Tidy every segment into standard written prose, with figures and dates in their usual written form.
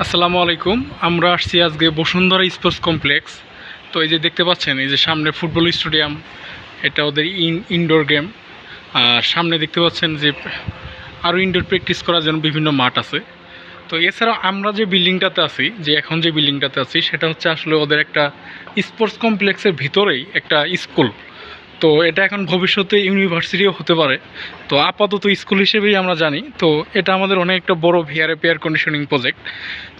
আসসালামু আলাইকুম। আমরা আসছি আজকে বসুন্ধরা স্পোর্টস কমপ্লেক্স। তো এই যে দেখতে পাচ্ছেন, এই যে সামনে ফুটবল স্টেডিয়াম, এটা ওদের ইনডোর গেম। আর সামনে দেখতে পাচ্ছেন যে আরও ইনডোর প্র্যাকটিস করার জন্য বিভিন্ন মাঠ আছে। তো এছাড়াও আমরা যে বিল্ডিংটাতে আছি, যে এখন যে বিল্ডিংটাতে আছি, সেটা হচ্ছে আসলে ওদের একটা স্পোর্টস কমপ্লেক্সের ভিতরেই একটা স্কুল। তো এটা এখন ভবিষ্যতে ইউনিভার্সিটিও হতে পারে। তো আপাতত স্কুল হিসেবেই আমরা জানি। তো এটা আমাদের অনেক একটা বড় ভিআরএফ এয়ার কন্ডিশনিং প্রজেক্ট।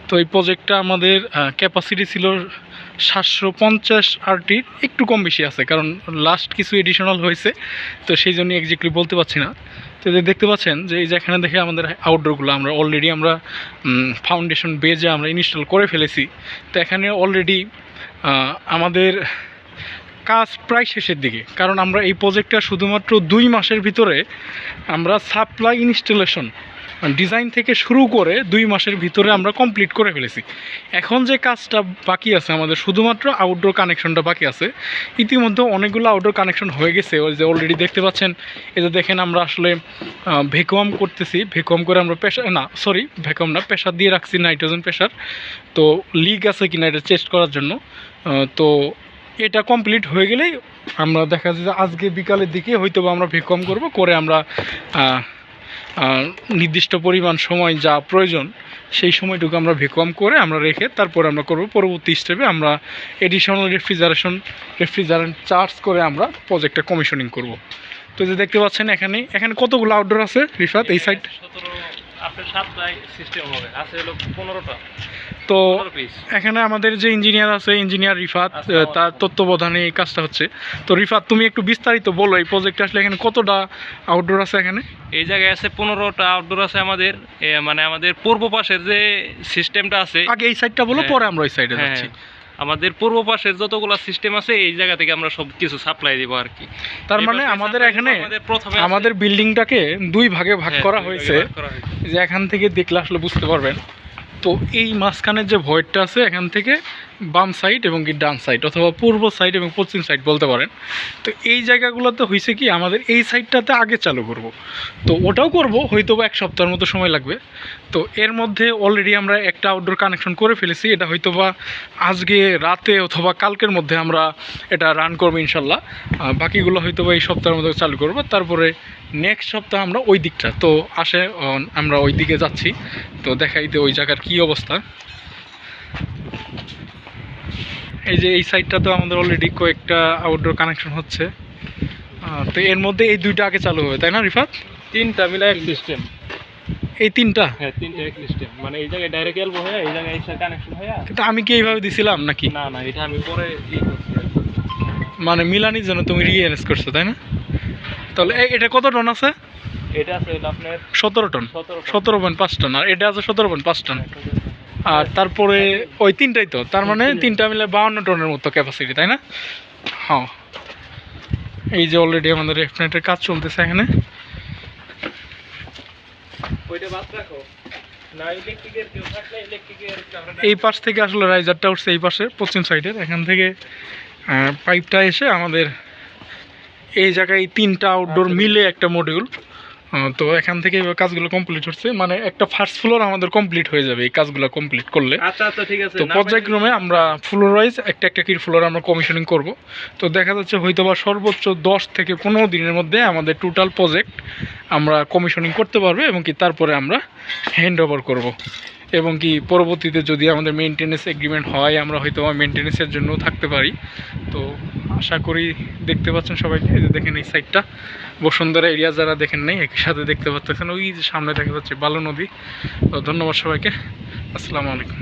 তো এই প্রজেক্টটা আমাদের ক্যাপাসিটি ছিল 750 আরটির একটু কম বেশি আছে, কারণ লাস্ট কিছু এডিশনাল হয়েছে, তো সেই জন্য এক্স্যাক্টলি বলতে পারছি না। তো দেখতে পাচ্ছেন যে এই যে এখানে দেখে আমাদের আউটডোরগুলো আমরা অলরেডি ফাউন্ডেশন বেজে আমরা ইনস্টল করে ফেলেছি। তো এখানে অলরেডি আমাদের কাজ প্রায় শেষের দিকে, কারণ আমরা এই প্রজেক্টটা শুধুমাত্র 2 মাসের ভিতরে আমরা সাপ্লাই ইনস্টলেশন ডিজাইন থেকে শুরু করে 2 মাসের ভিতরে আমরা কমপ্লিট করে ফেলেছি। এখন যে কাজটা বাকি আছে আমাদের, শুধুমাত্র আউটডোর কানেকশনটা বাকি আছে। ইতিমধ্যে অনেকগুলো আউটডোর কানেকশন হয়ে গেছে। ওই যে অলরেডি দেখতে পাচ্ছেন, এই যে দেখেন আমরা আসলে ভ্যাকুয়াম করতেছি। ভ্যাকুয়াম করে আমরা প্রেশার দিয়ে রাখছি, নাইট্রোজেন প্রেশার। তো লিক আছে কিনা এটা টেস্ট করার জন্য। তো এটা কমপ্লিট হয়ে গেলেই আমরা দেখা যায় যে আজকে বিকালের দিকে হয়তো আমরা ভ্যাকুয়াম করে আমরা নির্দিষ্ট পরিমাণ সময় যা প্রয়োজন সেই সময়টুকু আমরা ভ্যাকুয়াম করে আমরা রেখে তারপর আমরা করব পরবর্তী স্টেপে আমরা এডিশনাল রেফ্রিজারেন্ট চার্জ করে আমরা প্রজেক্টটা কমিশনিং করব। তো যে দেখতে পাচ্ছেন এখানে কতগুলো আউটডোর আছে রিফাত? এই সাইড আপনার সাপ্লাই সিস্টেম হবে আছে হলো 15টা। তো এখানে আমাদের যে ইঞ্জিনিয়ার আছে, ইঞ্জিনিয়ার রিফাত, তার তত্ত্বাবধানে এই কাজটা হচ্ছে। তো রিফাত, তুমি একটু বিস্তারিত বলো এই প্রজেক্টে আসলে এখানে কতটা আউটডোর আছে? এখানে এই জায়গায় আছে 15টা আউটডোর আছে আমাদের। মানে আমাদের পূর্ব পাশের যে সিস্টেমটা আছে, আগে এই সাইডটা বলো, পরে আমরা ওই সাইডে যাচ্ছি। আমাদের পূর্ব পাশের যতগুলো সিস্টেম আছে এই জায়গা থেকে আমরা সব কিছু সাপ্লাই দিব আর কি। তার মানে আমাদের এখানে আমাদের বিল্ডিংটাকে 2 ভাগে ভাগ করা হয়েছে, যে এখান থেকে দেখলে আসলে বুঝতে পারবেন। তো এই মাঝখানের যে ভয়েডটা আছে, এখান থেকে বাম সাইড এবং কি ডান সাইড অথবা পূর্ব সাইড এবং পশ্চিম সাইড বলতে পারেন। তো এই জায়গাগুলোতে হয়েছে কি, আমাদের এই সাইডটাতে আগে চালু করব। তো ওটাও করব, হয়তো বা 1 সপ্তাহের মতো সময় লাগবে। তো এর মধ্যে অলরেডি আমরা একটা আউটডোর কানেকশন করে ফেলেছি। এটা হয়তো বা আজকে রাতে অথবা কালকের মধ্যে আমরা এটা রান করবো ইনশাল্লাহ। বাকিগুলো হয়তো বা এই সপ্তাহের মধ্যে চালু করবো। তারপরে নেক্সট সপ্তাহ আমরা ওই দিকটা তো আমরা ওই দিকে যাচ্ছি। তো দেখাইতে ওই জায়গার কী অবস্থা। এই যে এই সাইডটা তো আমাদের অলরেডি কয়েকটা আউটডোর কানেকশন হচ্ছে। তো এর মধ্যে এই 2টা আগে চালু হবে, তাই না রিফাত? 3টা মিলে এক সিস্টেম। এই 3টা? হ্যাঁ, 3টা এক সিস্টেম। মানে এই জায়গায় ডাইরেক্ট এলবো হয়ে এই জায়গায় এসে কানেকশন হয়ে। কিন্তু আমি কি এইভাবে দিছিলাম নাকি? না, এটা আমি পরে মানে মিলানির জন্য তুমি রিঅ্যারেঞ্জ করছো, তাই না? তাহলে এটা কত টন আছে? এটা আছে আপনার 17 টন, 17.5 টন। আর এটা আছে 17.5 টন। আর তারপরে ওই 3টাই তো, তার মানে 3টা মিলে 52 টনের মতো ক্যাপাসিটি, তাই না? হ্যাঁ। এই যে অলরেডি আমাদের রেফনেটের কাজ চলতেছে এখানে। এই পাশ থেকে আসলে রাইজারটা উঠছে, এই পাশে পশ্চিম সাইডের এখান থেকে পাইপটা এসে আমাদের এই জায়গায় 3টা আউটডোর মিলে একটা মডিউল। তো এখান থেকে কাজগুলো কমপ্লিট হচ্ছে, মানে একটা ফার্স্ট ফ্লোর আমাদের কমপ্লিট হয়ে যাবে এই কাজগুলো কমপ্লিট করলে। আচ্ছা, ঠিক আছে। তো প্রজেক্ট রুমে আমরা ফ্লোর ওয়াইজ একটা কি ফ্লোর আমরা কমিশনিং করব। তো দেখা যাচ্ছে হয়তো বা সর্বোচ্চ 10 থেকে 15 দিনের মধ্যে আমাদের টোটাল প্রজেক্ট আমরা কমিশনিং করতে পারবো, এবং কি তারপরে আমরা হ্যান্ড ওভার করবো। এবং কি পরবর্তীতে যদি আমাদের মেনটেন্যান্স এগ্রিমেন্ট হয়, আমরা হয়তো মেনটেন্যান্সের জন্য থাকতে পারি। তো আশা করি দেখতে পাচ্ছেন সবাইকে। এই যে দেখেন এই সাইডটা বসুন্ধরা এরিয়া, যারা দেখেন নাই একই সাথে দেখতে পাচ্ছেন। ওই যে সামনে দেখা যাচ্ছে বালু নদী। তো ধন্যবাদ সবাইকে। আসসালামু আলাইকুম।